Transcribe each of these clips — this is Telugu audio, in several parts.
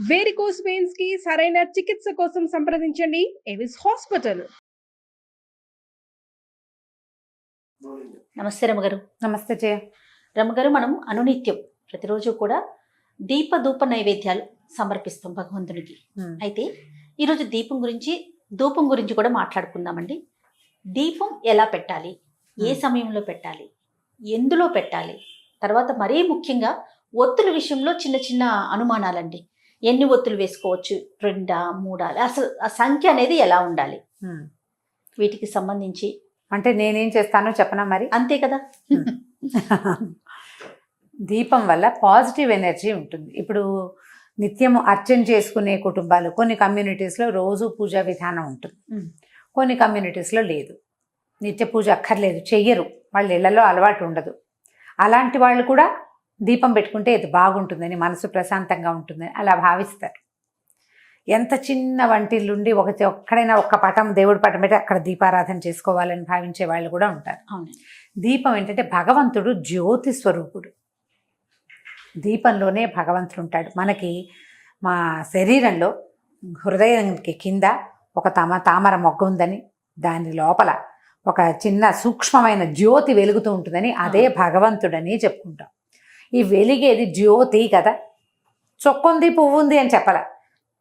వేరికోస్ వెయిన్స్ కి సరైన చికిత్స కోసం సంప్రదించండి ఎవిస్ హాస్పిటల్. నమస్తే రమగారు. నమస్తే జయ. రమగారు, మనం అనునిత్యం ప్రతిరోజు కూడా దీప నైవేద్యాలు సమర్పిస్తాం భగవంతునికి. అయితే ఈరోజు ధూపం గురించి కూడా మాట్లాడుకుందామండి. దీపం ఎలా పెట్టాలి, ఏ సమయంలో పెట్టాలి, ఎందులో పెట్టాలి, తర్వాత మరీ ముఖ్యంగా ఒత్తుల విషయంలో చిన్న చిన్న అనుమానాలండి. ఎన్ని ఒత్తులు వేసుకోవచ్చు, 2, 3, అసలు ఆ సంఖ్య అనేది ఎలా ఉండాలి, వీటికి సంబంధించి అంటే నేనేం చేస్తానో చెప్పనా మరి? అంతే కదా. దీపం వల్ల పాజిటివ్ ఎనర్జీ ఉంటుంది. ఇప్పుడు నిత్యము అర్చన చేసుకునే కుటుంబాలు కొన్ని కమ్యూనిటీస్లో రోజు పూజా విధానం ఉంటుంది, కొన్ని కమ్యూనిటీస్లో లేదు. నిత్య పూజ అక్కర్లేదు, చెయ్యరు, వాళ్ళ ఇళ్లలో అలవాటు ఉండదు. అలాంటి వాళ్ళు కూడా దీపం పెట్టుకుంటే ఇది బాగుంటుందని, మనసు ప్రశాంతంగా ఉంటుందని అలా భావిస్తారు. ఎంత చిన్న వంటిల్లుండి ఒక్కడైనా ఒక్క పటం, దేవుడి పటం పెట్టి అక్కడ దీపారాధన చేసుకోవాలని భావించే వాళ్ళు కూడా ఉంటారు. దీపం ఏంటంటే భగవంతుడు జ్యోతి స్వరూపుడు. దీపంలోనే భగవంతుడు ఉంటాడు. మనకి మా శరీరంలో హృదయానికి కింద ఒక తామర మొగ్గ ఉందని, దాని లోపల ఒక చిన్న సూక్ష్మమైన జ్యోతి వెలుగుతూ ఉంటుందని, అదే భగవంతుడని చెప్పుకుంటాం. ఈ వెలిగేది జ్యోతి కదా, చొక్కుంది పువ్వు ఉంది అని చెప్పాల,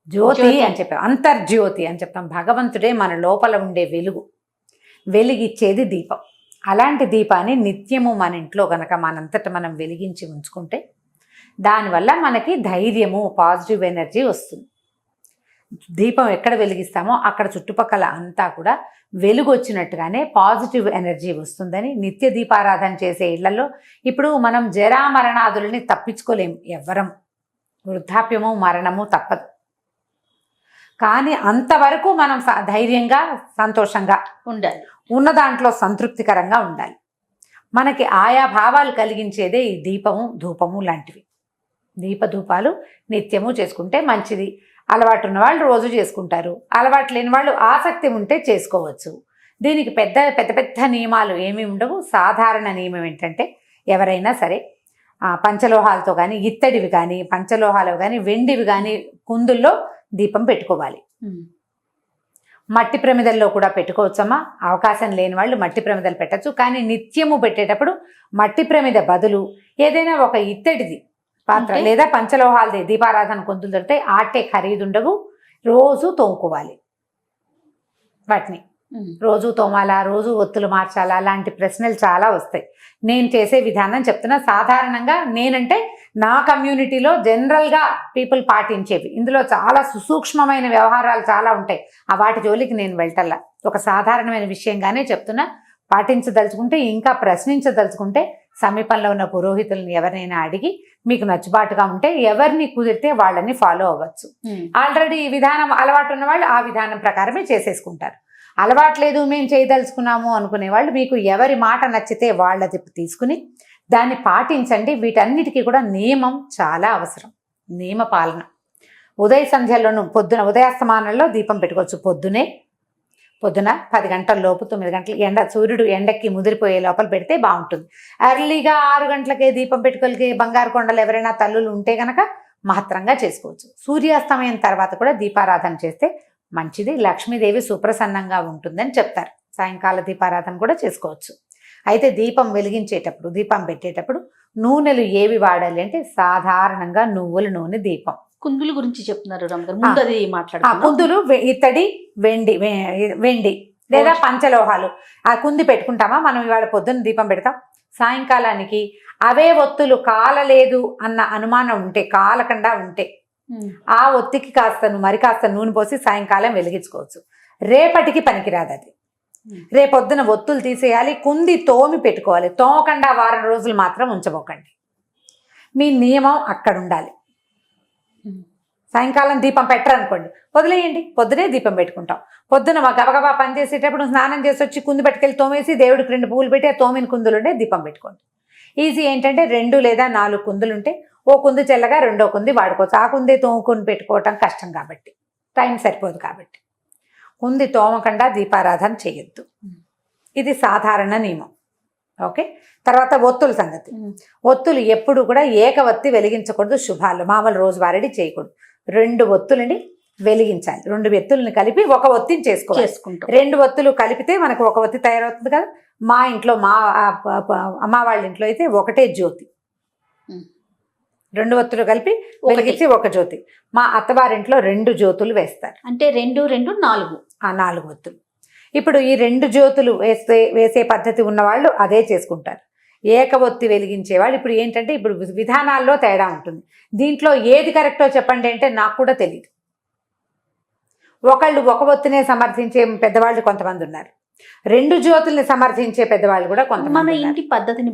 జ్యోతి అని చెప్పాం, అంతర్జ్యోతి అని చెప్తాం. భగవంతుడే మన లోపల ఉండే వెలిగిచ్చేది దీపం. అలాంటి దీపాన్ని నిత్యము మన ఇంట్లో గనక మనంతట మనం వెలిగించి ఉంచుకుంటే దానివల్ల మనకి ధైర్యము, పాజిటివ్ ఎనర్జీ వస్తుంది. దీపం ఎక్కడ వెలిగిస్తామో అక్కడ చుట్టుపక్కల అంతా కూడా వెలుగు వచ్చినట్టుగానే పాజిటివ్ ఎనర్జీ వస్తుందని, నిత్య దీపారాధన చేసే ఇళ్లలో ఇప్పుడు మనం జరామరణాదులని తప్పించుకోలేము ఎవ్వరం, వృద్ధాప్యము మరణము తప్పదు. కానీ అంతవరకు మనం ధైర్యంగా సంతోషంగా ఉండాలి, ఉన్న దాంట్లో సంతృప్తికరంగా ఉండాలి. మనకి ఆయా భావాలు కలిగించేదే ఈ దీపము ధూపము లాంటివి. దీపధూపాలు నిత్యము చేసుకుంటే మంచిది. అలవాటు ఉన్న వాళ్ళు రోజు చేసుకుంటారు, అలవాటు లేని వాళ్ళు ఆసక్తి ఉంటే చేసుకోవచ్చు. దీనికి పెద్ద పెద్ద నియమాలు ఏమీ ఉండవు. సాధారణ నియమం ఏంటంటే ఎవరైనా సరే పంచలోహాలతో కానీ, ఇత్తడివి కానీ, పంచలోహాలు కానీ, వెండివి కానీ కుందుల్లో దీపం పెట్టుకోవాలి. మట్టి ప్రమిదల్లో కూడా పెట్టుకోవచ్చమ్మా. అవకాశం లేని వాళ్ళు మట్టి ప్రమిదలు పెట్టచ్చు. కానీ నిత్యము పెట్టేటప్పుడు మట్టి ప్రమిద బదులు ఏదైనా ఒక ఇత్తడిది పాత్ర లేదా పంచలోహాలది దీపారాధన కుందులు దొరికితే ఆటే ఖరీదుండవు. రోజు తోముకోవాలి. వాటిని రోజు తోమాలా, రోజు ఒత్తులు మార్చాలా, అలాంటి ప్రశ్నలు చాలా వస్తాయి. నేను చేసే విధానం చెప్తున్నా. సాధారణంగా నేనంటే నా కమ్యూనిటీలో జనరల్గా పీపుల్ పాటించేవి. ఇందులో చాలా సుసూక్ష్మమైన వ్యవహారాలు చాలా ఉంటాయి. ఆ వాటి జోలికి నేను వెళ్ళటల్లా. ఒక సాధారణమైన విషయంగానే చెప్తున్నా. పాటించదలుచుకుంటే, ఇంకా ప్రశ్నించదలుచుకుంటే సమీపంలో ఉన్న పురోహితులను ఎవరినైనా అడిగి మీకు నచ్చుబాటుగా ఉంటే ఎవరిని కుదిరితే వాళ్ళని ఫాలో అవ్వచ్చు. ఆల్రెడీ ఈ విధానం అలవాటు ఉన్న వాళ్ళు ఆ విధానం ప్రకారమే చేసేసుకుంటారు. అలవాటు లేదు, మేము చేయదలుచుకున్నాము అనుకునే వాళ్ళు మీకు ఎవరి మాట నచ్చితే వాళ్ళది తీసుకుని దాన్ని పాటించండి. వీటన్నిటికీ కూడా నియమం చాలా అవసరం, నియమ పాలన. ఉదయ సంధ్యలోను ఉదయాస్తమానంలో దీపం పెట్టుకోవచ్చు. పొద్దున 10 గంటల లోపు 9 గంటలు సూర్యుడు ఎండకి ముదిరిపోయే లోపల పెడితే బాగుంటుంది. ఎర్లీగా 6 గంటలకే దీపం పెట్టుకోలికి బంగారు కొండలు ఎవరైనా తల్లులు ఉంటే కనుక మహత్తరంగా చేసుకోవచ్చు. సూర్యాస్తమయం తర్వాత కూడా దీపారాధన చేస్తే మంచిది. లక్ష్మీదేవి సుప్రసన్నంగా ఉంటుందని చెప్తారు. సాయంకాల దీపారాధన కూడా చేసుకోవచ్చు. అయితే దీపం వెలిగించేటప్పుడు, దీపం పెట్టేటప్పుడు నూనెలు ఏవి వాడాలి అంటే సాధారణంగా నువ్వుల నూనె దీపం. కుందుల గురించి చెప్తున్నారు రమగారు, ముందు అది మాట్లాడుతున్నాం. కుందులు ఇత్తడి, వెండి లేదా పంచలోహాలు. ఆ కుంది పెట్టుకుంటామా మనం? ఇవాళ పొద్దున్న దీపం పెడతాం, సాయంకాలానికి అవే ఒత్తులు కాలలేదు అన్న అనుమానం ఉంటే, కాలకుండా ఉంటే ఆ ఒత్తికి కాస్త నూనె పోసి సాయంకాలం వెలిగించుకోవచ్చు. రేపటికి పనికిరాదు అది. రేపొద్దున ఒత్తులు తీసేయాలి, కుంది తోమి పెట్టుకోవాలి. తోమకుండా వారం రోజులు మాత్రం ఉంచబోకండి. మీ నియమం అక్కడ ఉండాలి. సాయంకాలం దీపం పెట్టరనుకోండి, వదిలేయండి, పొద్దునే దీపం పెట్టుకుంటాం. పొద్దున గబగబా పని చేసేటప్పుడు స్నానం చేసి వచ్చి కుంది పట్టుకెళ్ళి తోమేసి దేవుడికి 2 పువ్వులు పెట్టి ఆ తోమిన కుందులుంటే దీపం పెట్టుకోండి. ఈజీ ఏంటంటే 2 లేదా 4 కుందులుంటే ఓ కుందు చెల్లగా రెండో కుంది వాడుకోవచ్చు. ఆ కుందే తోముకొని పెట్టుకోవటం కష్టం కాబట్టి, టైం సరిపోదు కాబట్టి కుంది తోమకుండా దీపారాధన చేయొద్దు. ఇది సాధారణ నియమం. ఓకే. తర్వాత ఒత్తుల సంగతి. ఒత్తులు ఎప్పుడు కూడా ఏకవత్తి వెలిగించకూడదు. శుభాలు మామూలు రోజువారీ చేయకూడదు. 2 ఒత్తులని వెలిగించాలి. 2 ఒత్తులను కలిపి ఒక ఒత్తిని చేసుకోవాలి. చేసుకుంటాం. 2 ఒత్తులు కలిపితే మనకు ఒక ఒత్తి తయారవుతుంది కదా. మా ఇంట్లో అమ్మ వాళ్ళ ఇంట్లో అయితే ఒకటే జ్యోతి, 2 ఒత్తులు కలిపి వెలిగించి ఒక జ్యోతి. మా అత్తవారింట్లో 2 జ్యోతులు వేస్తారు. అంటే 2, 2, 4. 4 ఒత్తులు. ఇప్పుడు ఈ 2 జ్యోతులు వేసే పద్ధతి ఉన్నవాళ్ళు అదే చేసుకుంటారు. ఏక ఒత్తి వెలిగించే వాళ్ళు ఇప్పుడు ఏంటంటే ఇప్పుడు విధానాల్లో తేడా ఉంటుంది. దీంట్లో ఏది కరెక్టో చెప్పండి అంటే నాకు కూడా తెలియదు. ఒకళ్ళు ఒక ఒత్తినే సమర్థించే పెద్దవాళ్ళు కొంతమంది ఉన్నారు, 2 జ్యోతుల్ని సమర్థించే పెద్దవాళ్ళు కూడా మన కొంతమంది ఉన్నారు. ఇంటి పద్ధతిని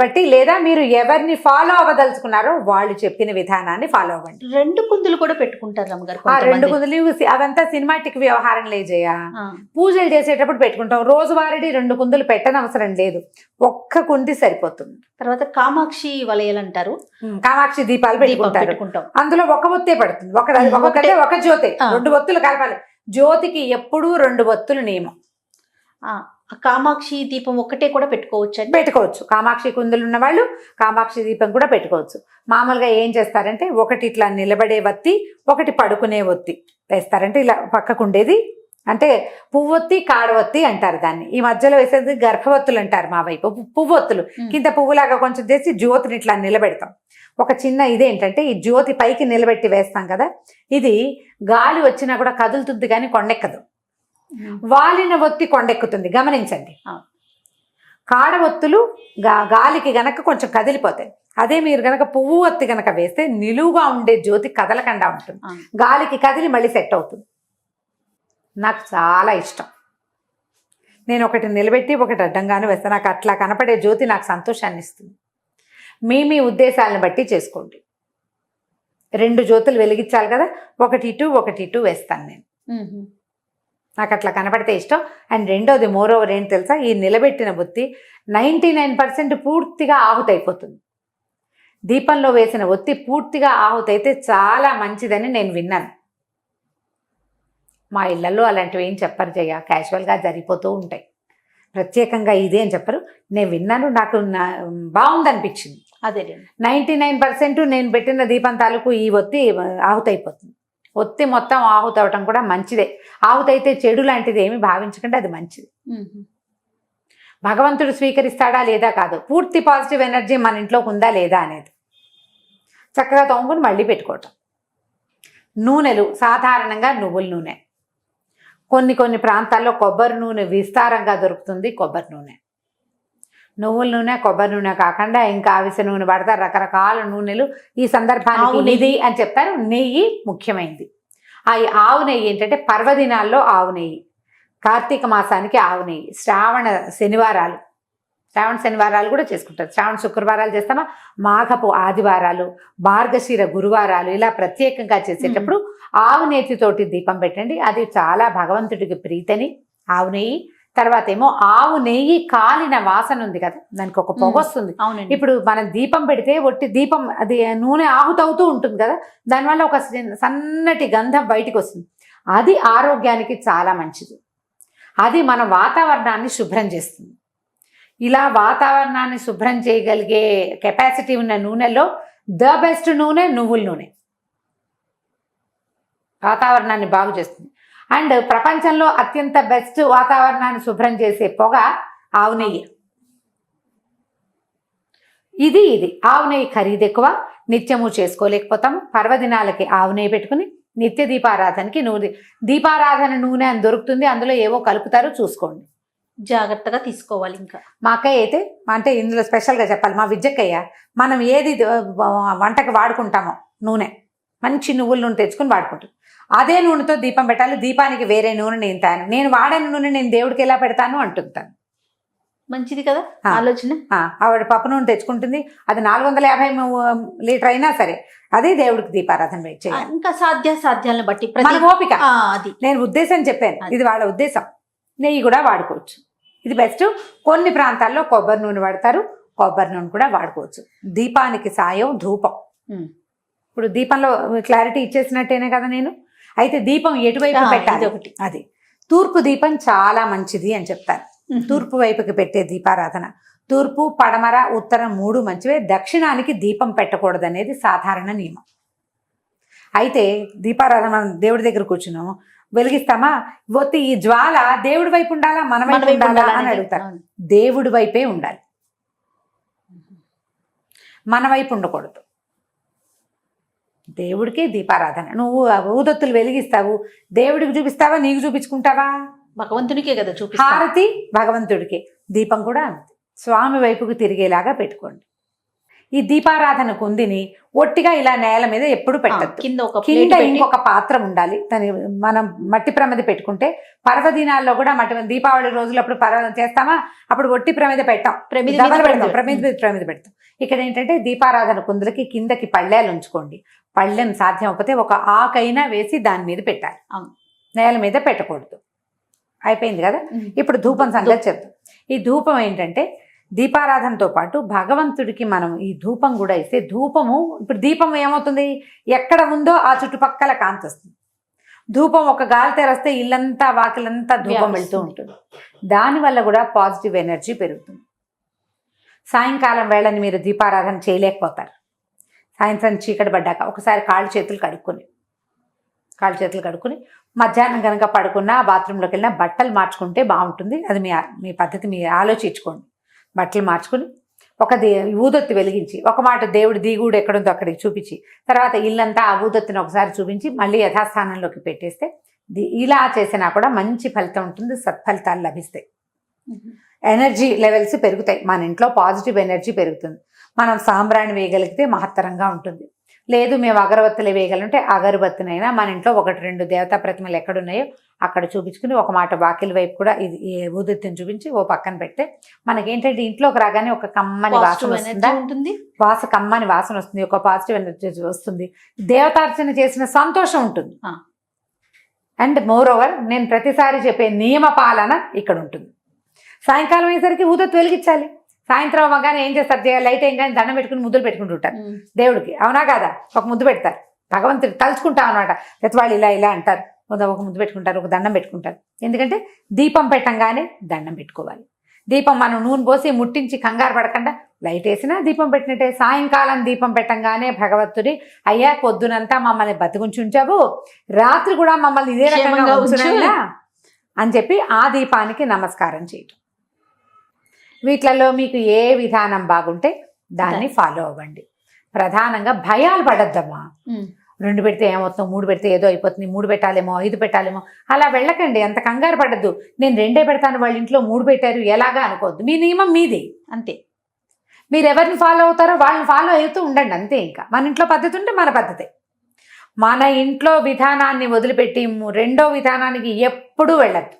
బట్టి లేదా మీరు ఎవరిని ఫాలో అవ్వదలుచుకున్నారో వాళ్ళు చెప్పిన విధానాన్ని ఫాలో అవ్వండి. 2 కుందులు కూడా పెట్టుకుంటారు అమ్మగారు. ఆ 2 కుందులు అదంతా సినిమాటిక్ వ్యవహారం లేజేయ. పూజలు చేసేటప్పుడు పెట్టుకుంటాం. రోజువారీ 2 కుందులు పెట్టనవసరం లేదు, ఒక్క కుంది సరిపోతుంది. తర్వాత కామాక్షి వలయాలు అంటారు, కామాక్షి దీపాలు పెట్టుకుంటాం. అందులో ఒక ఒత్తే పడుతుంది, ఒక జ్యోతి. 2 ఒత్తులు కలపాలి. జ్యోతికి ఎప్పుడూ 2 ఒత్తులు నియమం. కామాక్షి దీపం ఒక్కటే కూడా పెట్టుకోవచ్చు. కామాక్షి కుందులు ఉన్న వాళ్ళు కామాక్షి దీపం కూడా పెట్టుకోవచ్చు. మామూలుగా ఏం చేస్తారంటే ఒకటి ఇట్లా నిలబడే ఒత్తి, ఒకటి పడుకునే ఒత్తి వేస్తారంటే ఇలా పక్కకు ఉండేది అంటే పువ్వొత్తి కాడవత్తి అంటారు దాన్ని. ఈ మధ్యలో వేసేది గర్భవత్తులు అంటారు మా వైపు. పువ్వొత్తులు కింద పువ్వులాగా కొంచెం చేసి జ్యోతిని ఇట్లా నిలబెడతాం. ఒక చిన్న ఇదేంటంటే ఈ జ్యోతి పైకి నిలబెట్టి వేస్తాం కదా, ఇది గాలి వచ్చినా కూడా కదులుతుంది కానీ కొండెక్కదు. వాలిన ఒత్తి కొండెక్కుతుంది, గమనించండి. కాడ ఒత్తులు గాలికి గనక కొంచెం కదిలిపోతాయి. అదే మీరు గనక పువ్వు ఒత్తి గనక వేస్తే నిలువుగా ఉండే జ్యోతి కదలకుండా ఉంటుంది, గాలికి కదిలి మళ్ళీ సెట్ అవుతుంది. నాకు చాలా ఇష్టం. నేను ఒకటి నిలబెట్టి ఒకటి అడ్డంగాను వేస్తాను. నాకు అట్లా కనపడే జ్యోతి నాకు సంతోషాన్ని ఇస్తుంది. మీ ఉద్దేశాలను బట్టి చేసుకోండి. 2 జ్యోతులు వెలిగించాలి కదా, ఒకటి ఇటు వేస్తాను నేను. నాకు అట్లా కనపడితే ఇష్టం. అండ్ రెండోది మోరోవర్ ఏంటి తెలుసా, ఈ నిలబెట్టిన ఒత్తి 99% పూర్తిగా ఆహుతైపోతుంది. దీపంలో వేసిన ఒత్తి పూర్తిగా ఆహుతైతే చాలా మంచిదని నేను విన్నాను. మా ఇళ్లలో అలాంటివి ఏం చెప్పరు జయ, క్యాజువల్గా జరిగిపోతూ ఉంటాయి. ప్రత్యేకంగా ఇదే అని చెప్పరు. నేను విన్నాను, నాకు బాగుందనిపించింది. అదే 99% నేను పెట్టిన దీపం తాలూకు ఈ ఒత్తి ఆహుతైపోతుంది. ఒత్తి మొత్తం ఆహుతవటం కూడా మంచిదే. ఆహుతైతే చెడు లాంటిది ఏమి భావించకండి, అది మంచిది. భగవంతుడు స్వీకరిస్తాడా లేదా కాదు, పూర్తి పాజిటివ్ ఎనర్జీ మన ఇంట్లోకి ఉందా లేదా అనేది చక్కగా తోముకుని మళ్ళీ పెట్టుకోవటం. నూనెలు సాధారణంగా నువ్వుల నూనె, కొన్ని ప్రాంతాల్లో కొబ్బరి నూనె విస్తారంగా దొరుకుతుంది. కొబ్బరి నూనె, నువ్వుల నూనె, కొబ్బరి నూనె కాకుండా ఇంకా అవిసె నూనె పడతారు, రకరకాల నూనెలు. ఈ సందర్భానికి నెయ్యి అని చెప్తారు. నెయ్యి ముఖ్యమైనది. ఆ ఆవు నెయ్యి ఏంటంటే పర్వదినాల్లో ఆవు నెయ్యి, కార్తీక మాసానికి ఆవు నెయ్యి, శ్రావణ శనివారాలు కూడా చేసుకుంటారు. శ్రావణ శుక్రవారాలు చేస్తామా, మాఘపు ఆదివారాలు, మార్గశిర గురువారాలు ఇలా ప్రత్యేకంగా చేసేటప్పుడు ఆవు నేతితోటి దీపం పెట్టండి. అది చాలా భగవంతుడికి ప్రీతని ఆవు నెయ్యి. తర్వాత ఏమో ఆవు నెయ్యి కాలిన వాసన ఉంది కదా, దానికి ఒక పొగ వస్తుంది. ఇప్పుడు మనం దీపం పెడితే ఒట్టి దీపం అది నూనె ఆహుతవుతూ ఉంటుంది కదా, దానివల్ల ఒక సన్నటి గంధం బయటికి వస్తుంది. అది ఆరోగ్యానికి చాలా మంచిది. అది మన వాతావరణాన్ని శుభ్రం చేస్తుంది. ఇలా వాతావరణాన్ని శుభ్రం చేయగలిగే కెపాసిటీ ఉన్న నూనెలో ద బెస్ట్ నూనె నువ్వుల నూనె. వాతావరణాన్ని బాగు చేస్తుంది. అండ్ ప్రపంచంలో అత్యంత బెస్ట్ వాతావరణాన్ని శుభ్రం చేసే పొగ ఆవు నెయ్యి. ఇది ఆవు నెయ్యి ఖరీదు ఎక్కువ, నిత్యము చేసుకోలేకపోతాము. పర్వదినాలకి ఆవు నెయ్యి పెట్టుకుని నిత్య దీపారాధనకి దీపారాధన నూనె అని దొరుకుతుంది, అందులో ఏవో కలుపుతారు, చూసుకోండి, జాగ్రత్తగా తీసుకోవాలి. ఇంకా మా అక్కయ్య అయితే అంటే ఇందులో స్పెషల్గా చెప్పాలి, మా విజ్జక్కయ్య మనం ఏది వంటకి వాడుకుంటామో నూనె మంచి నువ్వుల నూనె తెచ్చుకుని వాడుకుంటాం. అదే నూనెతో దీపం పెట్టాలి. దీపానికి వేరే నూనె నేను వాడని నూనె నేను దేవుడికి ఎలా పెడతాను అంటుంటాను. మంచిది కదా ఆలోచన. ఆవిడ పప్పు నూనె తెచ్చుకుంటుంది, అది 450 లీటర్ అయినా సరే అదే దేవుడికి దీపారాధన చేయాలి. ఇంకా సాధ్యాలను బట్టి మన ఓపిక. అది నేను ఉద్దేశం చెప్పాను, ఇది వాళ్ళ ఉద్దేశం. నెయ్యి కూడా వాడుకోవచ్చు, ఇది బెస్ట్. కొన్ని ప్రాంతాల్లో కొబ్బరి నూనె వాడతారు, కొబ్బరి నూనె కూడా వాడుకోవచ్చు. దీపానికి సాయం ధూపం. ఇప్పుడు దీపంలో క్లారిటీ ఇచ్చేసినట్టేనే కదా నేను. అయితే దీపం ఎటువైపు పెట్టాలి ఒకటి, అది తూర్పు దీపం చాలా మంచిది అని చెప్తాను. తూర్పు వైపుకి పెట్టే దీపారాధన. తూర్పు, పడమర, ఉత్తరం 3 మంచివే. దక్షిణానికి దీపం పెట్టకూడదు అనేది సాధారణ నియమం. అయితే దీపారాధన మనం దేవుడి దగ్గర కూర్చున్నాము, వెలిగిస్తామా, ఒత్తి ఈ జ్వాల దేవుడి వైపు ఉండాలా మన మన వైపు వైపు ఉండాలా అని ఉండాలనేది. అడుగుతారు. అవును. దేవుడి వైపే ఉండాలి, మన వైపు ఉండకూడదు. దేవుడికి దీపారాధన. నువ్వు ఊదొత్తులు వెలిగిస్తావు, దేవుడికి చూపిస్తావా, నీకు చూపించుకుంటావా? భగవంతునికే కదా చూపిస్తారు. హారతి భగవంతుడికి, దీపం కూడా అంతే. స్వామి వైపుకి తిరిగేలాగా పెట్టుకోండి. ఈ దీపారాధన కుందిని ఒట్టిగా ఇలా నేల మీద ఎప్పుడు పెట్టద్దు. కింద ఒక కింద ప్లేట్ పెట్టి ఇంకొక పాత్ర ఉండాలి. దాని మనం మట్టి ప్రమిద పెట్టుకుంటే పర్వదినాల్లో కూడా దీపావళి రోజులప్పుడు చేస్తామా, అప్పుడు ఒట్టి ప్రమిద పెట్టాం, ప్రమిద మీద దబల పెడతాం, పెడతాం. ప్రమిద పెడతాం. ఇక్కడ ఏంటంటే దీపారాధన కుందులకి కిందకి పళ్ళేలు ఉంచుకోండి. పళ్ళెం సాధ్యం అవ్వకపోతే ఒక ఆకైనా వేసి దాని మీద పెట్టాలి, అవును. నేల మీద పెట్టకూడదు. అయిపోయింది కదా. ఇప్పుడు ధూపం సంగతి చెప్తాం. ఈ ధూపం ఏంటంటే దీపారాధనతో పాటు భగవంతుడికి మనం ఈ ధూపం కూడా ఇస్తే, ధూపము ఇప్పుడు దీపం ఏమవుతుంది, ఎక్కడ ఉందో ఆ చుట్టుపక్కల కాంతి వస్తుంది. ధూపం ఒక గాలి తెరస్తే ఇల్లంతా వాకిలంతా ధూపం వెళ్తూ ఉంటుంది. దానివల్ల కూడా పాజిటివ్ ఎనర్జీ పెరుగుతుంది. సాయంకాలం వేళని మీరు దీపారాధన చేయలేకపోతారు. సాయంత్రం చీకటి పడ్డాక ఒకసారి కాళ్ళు చేతులు కడుక్కుని మధ్యాహ్నం కనుక పడుకున్నా, బాత్రూంలోకి వెళ్ళినా బట్టలు మార్చుకుంటే బాగుంటుంది. అది మీ పద్ధతి మీరు ఆలోచించుకోండి. బట్టలు మార్చుకుని ఒక ఊదొత్తి వెలిగించి, ఒక మాట దేవుడి దిగుడు ఎక్కడుందో అక్కడికి చూపించి, తర్వాత ఇల్లంతా ఆ ఊదొత్తిని ఒకసారి చూపించి మళ్ళీ యథాస్థానంలోకి పెట్టేస్తే, ఇలా చేసినా కూడా మంచి ఫలితం ఉంటుంది, సత్ఫలితాలు లభిస్తాయి. ఎనర్జీ లెవెల్స్ పెరుగుతాయి, మన ఇంట్లో పాజిటివ్ ఎనర్జీ పెరుగుతుంది. మనం సాంబ్రాణి వేయగలిగితే మహత్తరంగా ఉంటుంది. లేదు మేము అగరబత్తులు వేయగలంటే అగరబత్తినైనా మన ఇంట్లో 1-2 దేవతా ప్రతిమలు ఎక్కడున్నాయో అక్కడ చూపించుకుని, ఒక మాట వాకిలి వైపు కూడా ఇది ఊదొత్తిని చూపించి ఓ పక్కన పెడితే మనకేంటంటే ఇంట్లోకి రాగానే ఒక కమ్మని వాసన వస్తుంది, కమ్మని వాసన వస్తుంది, ఒక పాజిటివ్ ఎనర్జీ వస్తుంది, దేవతార్చన చేసిన సంతోషం ఉంటుంది. అండ్ మోర్ ఓవర్ నేను ప్రతిసారి చెప్పే నియమ పాలన ఇక్కడ ఉంటుంది. సాయంకాలం అయ్యేసరికి ఊదొత్తి వెలిగించాలి. సాయంత్రం అవ్వగానే ఏం చేస్తారు, లైట్ ఏం కానీ దండం పెట్టుకుని ముద్దులు పెట్టుకుంటుంటారు దేవుడికి, అవునా కాదా? ఒక ముద్దు పెడతారు, భగవంతుడు తలుచుకుంటాం అనమాట. ప్రతి వాళ్ళు ఇలా అంటారు, ఒక ముద్దు పెట్టుకుంటారు, ఒక దండం పెట్టుకుంటారు. ఎందుకంటే దీపం పెట్టంగానే దండం పెట్టుకోవాలి. దీపం మనం నూనె పోసి ముట్టించి కంగారు పడకుండా లైట్ వేసినా దీపం పెట్టినట్టే. సాయంకాలం దీపం పెట్టంగానే భగవంతుడి, అయ్యా పొద్దునంతా మమ్మల్ని బతికుంచుంచావు, రాత్రి కూడా మమ్మల్ని ఇదే రకంగా ఉంచునైనా అని చెప్పి ఆ దీపానికి నమస్కారం చేయటం. వీటిలలో మీకు ఏ విధానం బాగుంటే దాన్ని ఫాలో అవ్వండి. ప్రధానంగా భయాలు పడద్దమ్మా. 2 పెడితే ఏమవుతుందో, 3 పెడితే ఏదో అయిపోతుంది, 3 పెట్టాలేమో, 5 పెట్టాలేమో, అలా వెళ్ళకండి. అంత కంగారు పడద్దు. నేను 2 పెడతాను, వాళ్ళ ఇంట్లో 3 పెట్టారు ఎలాగా అనుకోవద్దు. మీ నియమం మీది అంతే. మీరు ఎవరిని ఫాలో అవుతారో వాళ్ళని ఫాలో అవుతూ ఉండండి అంతే. ఇంకా మన ఇంట్లో పద్ధతి ఉంటే మన పద్ధతే. మన ఇంట్లో విధానాన్ని వదిలిపెట్టి రెండో విధానానికి ఎప్పుడూ వెళ్ళద్దు,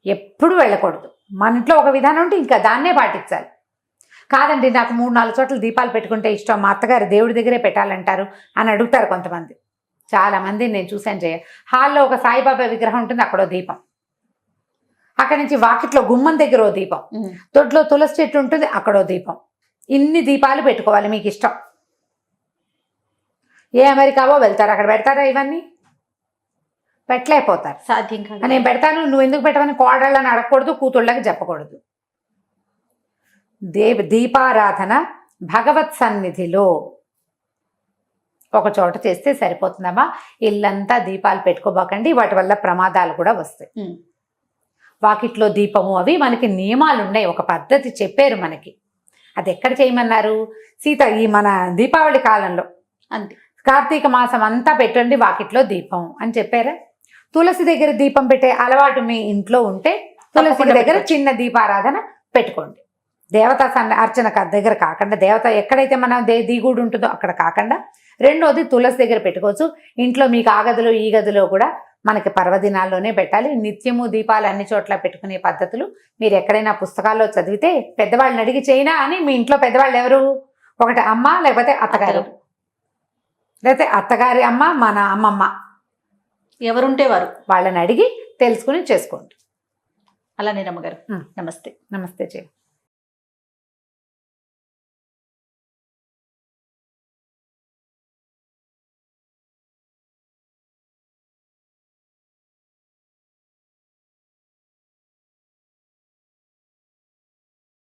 ఎప్పుడు వెళ్ళకూడదు. మన ఇంట్లో ఒక విధానం ఉంటే ఇంకా దాన్నే పాటించాలి. కాదండి నాకు 3-4 చోట్ల దీపాలు పెట్టుకుంటే ఇష్టం, మా అత్తగారు దేవుడి దగ్గరే పెట్టాలంటారు అని అడుగుతారు కొంతమంది. చాలామంది నేను చూశాను. హాల్లో ఒక సాయిబాబా విగ్రహం ఉంటుంది, అక్కడో దీపం. అక్కడి నుంచి వాకిట్లో గుమ్మం దగ్గర ఓ దీపం, దొడ్లో తులసి చెట్టు ఉంటుంది, అక్కడో దీపం. ఇన్ని దీపాలు పెట్టుకోవాలి మీకు ఇష్టం. ఏ అమెరికావో వెళ్తారు, అక్కడ పెడతారా? ఇవన్నీ పెట్టలేకపోతారు, సాధ్యం కాదు. నేను పెడతాను, నువ్వు ఎందుకు పెట్టమని కోడళ్ళని అడగకూడదు, కూతుళ్ళకి చెప్పకూడదు. దీపారాధన భగవత్ సన్నిధిలో ఒక చోట చేస్తే సరిపోతుందమ్మా. ఇల్లంతా దీపాలు పెట్టుకోబోకండి, వాటి వల్ల ప్రమాదాలు కూడా వస్తాయి. వాకిట్లో దీపము అవి మనకి నియమాలు ఉన్నాయి, ఒక పద్ధతి చెప్పారు మనకి. అది ఎక్కడ చేయమన్నారు? ఈ మన దీపావళి కాలంలో అంతే, కార్తీక మాసం అంతా పెట్టండి వాకిట్లో దీపం అని చెప్పారా? తులసి దగ్గర దీపం పెట్టే అలవాటు మీ ఇంట్లో ఉంటే తులసి దగ్గర చిన్న దీపారాధన పెట్టుకోండి. దేవతా అర్చన దగ్గర కాకుండా, దేవత ఎక్కడైతే మన దిగుడు ఉంటుందో అక్కడ కాకుండా, రెండోది తులసి దగ్గర పెట్టుకోవచ్చు. ఇంట్లో మీకు ఆ గదిలో ఈ గదిలో కూడా మనకి పర్వదినాల్లోనే పెట్టాలి. నిత్యము దీపాలు అన్ని చోట్ల పెట్టుకునే పద్ధతులు మీరు ఎక్కడైనా పుస్తకాల్లో చదివితే, పెద్దవాళ్ళని అడిగి చేయనా అని. మీ ఇంట్లో పెద్దవాళ్ళు ఎవరు? ఒకటి అమ్మ, లేకపోతే అత్తగారు, లేకపోతే అత్తగారి అమ్మ, మన అమ్మమ్మ, ఎవరుంటే వారు, వాళ్ళని అడిగి తెలుసుకుని చేసుకోండి. అలానే రమ్మగారు. నమస్తే. నమస్తే.